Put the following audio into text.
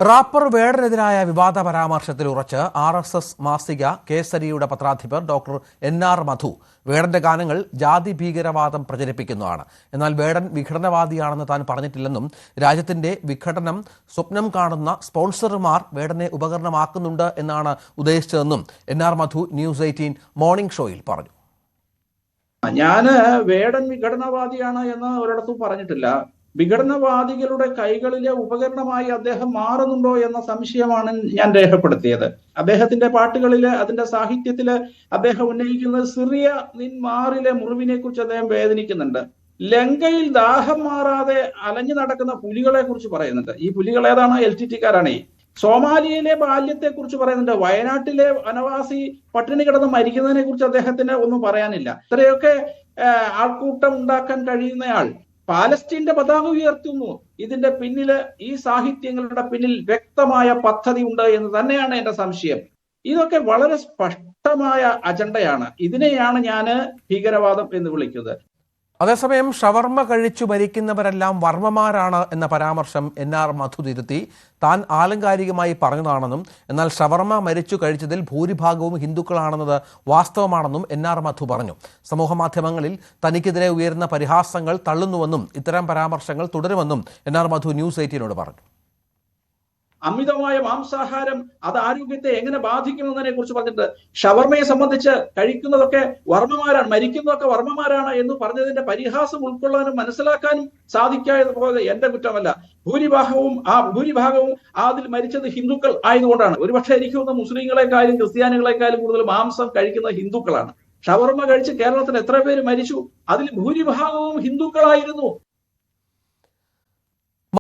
Wrapper വേടനെതിരായ വിവാദ പരാമർശത്തിൽ ഉറച്ച് RSS മാസിക കേസരിയുടെ പത്രാധിപർ ഡോക്ടർ NR മധു വേടന്റെ ഗാനങ്ങൾ ജാതി ഭീകരവാദം പ്രചരിപ്പിക്കുന്നതാണ്. എന്നാൽ വേടൻ വിഘടനവാദിയാണെന്ന് താൻ പറഞ്ഞിട്ടില്ലെന്നും രാജ്യത്തിന്റെ വിഘടനം സ്വപ്നം കാണുന്ന സ്പോൺസർമാർ വേടനെ ഉപകരണമാക്കുന്നുണ്ട് എന്നാണ് ഉദ്ദേശിച്ചതെന്നും NR മധു ന്യൂസ് 18 മോർണിംഗ് ഷോയിൽ പറഞ്ഞു. ഞാന് വേടൻ വിഘടനവാദിയാണ് എന്ന് ഒരിടത്തും പറഞ്ഞിട്ടില്ല. വിഘടനവാദികളുടെ കൈകളിലെ ഉപകരണമായി അദ്ദേഹം മാറുന്നുണ്ടോ എന്ന സംശയമാണ് ഞാൻ രേഖപ്പെടുത്തിയത്. അദ്ദേഹത്തിന്റെ പാട്ടുകളില്, അതിന്റെ സാഹിത്യത്തില് അദ്ദേഹം ഉന്നയിക്കുന്നത് സിറിയ നിൻ മാറിലെ മുറിവിനെ കുറിച്ച് അദ്ദേഹം വേദനിക്കുന്നുണ്ട്. ലങ്കയിൽ ദാഹം മാറാതെ അലഞ്ഞു നടക്കുന്ന പുലികളെ കുറിച്ച് പറയുന്നുണ്ട്. ഈ പുലികൾ ഏതാണ്? LTT-കാരാണ്. സോമാലിയയിലെ ബാല്യത്തെ കുറിച്ച് പറയുന്നുണ്ട്. വയനാട്ടിലെ വനവാസി പട്ടിണി കിടന്ന് മരിക്കുന്നതിനെ കുറിച്ച് അദ്ദേഹത്തിന് ഒന്നും പറയാനില്ല. ഇത്രയൊക്കെ ആൾക്കൂട്ടം ഉണ്ടാക്കാൻ കഴിയുന്നയാൾ പാലസ്തീന്റെ പതാക ഉയർത്തുന്നു. ഇതിന്റെ പിന്നില്, ഈ സാഹിത്യങ്ങളുടെ പിന്നിൽ വ്യക്തമായ പദ്ധതി ഉണ്ട് എന്ന് തന്നെയാണ് എന്റെ സംശയം. ഇതൊക്കെ വളരെ സ്പഷ്ടമായ അജണ്ടയാണ്. ഇതിനെയാണ് ഞാൻ ഭീകരവാദം എന്ന് വിളിക്കുന്നത്. അതേസമയം ഷവർമ്മ കഴിച്ചു മരിക്കുന്നവരെല്ലാം വർമ്മമാരാണ് എന്ന പരാമർശം NR മധു തിരുത്തി. താൻ ആലങ്കാരികമായി പറഞ്ഞതാണെന്നും എന്നാൽ ഷവർമ്മ മരിച്ചു കഴിച്ചതിൽ ഭൂരിഭാഗവും ഹിന്ദുക്കളാണെന്നത് വാസ്തവമാണെന്നും NR മധു പറഞ്ഞു. സമൂഹമാധ്യമങ്ങളിൽ തനിക്കെതിരെ ഉയരുന്ന പരിഹാസങ്ങൾ തള്ളുന്നുവെന്നും ഇത്തരം പരാമർശങ്ങൾ തുടരുമെന്നും NR മധു ന്യൂസ് 18 പറഞ്ഞു. അമിതമായ മാംസാഹാരം അത് ആരോഗ്യത്തെ എങ്ങനെ ബാധിക്കുമെന്നതിനെ കുറിച്ച് പറഞ്ഞിട്ട് ഷവർമയെ സംബന്ധിച്ച് കഴിക്കുന്നതൊക്കെ വർമ്മമാരാണ്, മരിക്കുന്നതൊക്കെ വർമ്മമാരാണ് എന്ന് പറഞ്ഞതിന്റെ പരിഹാസം ഉൾക്കൊള്ളാനും മനസ്സിലാക്കാനും സാധിക്കാതെ പോയത് എന്റെ കുറ്റമല്ല. ഭൂരിഭാഗവും അതിൽ മരിച്ചത് ഹിന്ദുക്കൾ ആയതുകൊണ്ടാണ്. ഒരുപക്ഷെ എനിക്ക് തോന്നുന്നു മുസ്ലിങ്ങളെക്കാളും ക്രിസ്ത്യാനികളെക്കാളും കൂടുതൽ മാംസം കഴിക്കുന്ന ഹിന്ദുക്കളാണ്. ഷവർമ കഴിച്ച് കേരളത്തിൽ എത്ര പേര് മരിച്ചു? അതിൽ ഭൂരിഭാഗവും ഹിന്ദുക്കളായിരുന്നു.